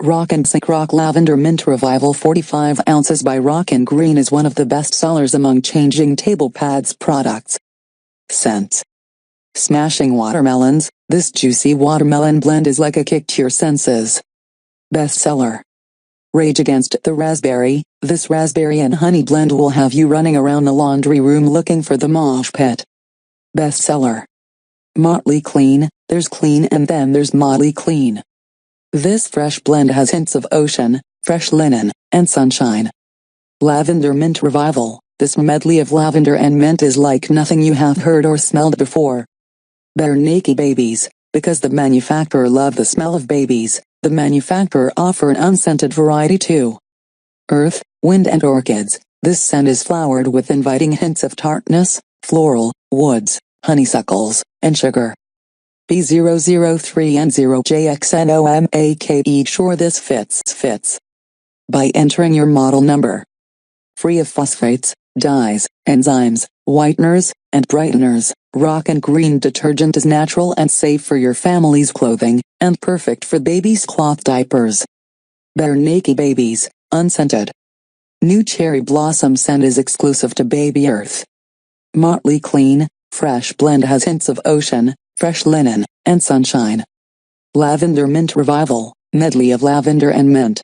Rockin Lavender Mint Revival 45 ounces by Rockin Green is one of the best sellers among changing table pads products. Scents. Smashing watermelons, this juicy watermelon blend is like a kick to your senses. Bestseller. Rage Against the Raspberry, this raspberry and honey blend will have you running around the laundry room looking for the mosh pit. Bestseller. Motley Clean, there's clean and then there's Motley Clean. This fresh blend has hints of ocean, fresh linen, and sunshine. Lavender Mint Revival, this medley of lavender and mint is like nothing you have heard or smelled before. Bare Naked Babies, because the manufacturer loved the smell of babies, the manufacturer offer an unscented variety too. Earth, Wind and Orchids, this scent is flowered with inviting hints of tartness, floral, woods, honeysuckles, and sugar. B003 and 0JXNOMAKE sure this fits. By entering your model number. Free of phosphates, dyes, enzymes, whiteners, and brighteners, Rockin Green detergent is natural and safe for your family's clothing, and perfect for babies' cloth diapers. Bare Naked Babies, unscented. New cherry blossom scent is exclusive to Baby Earth. Motley Clean, fresh blend has hints of ocean, fresh linen, and sunshine. Lavender Mint Revival, medley of lavender and mint.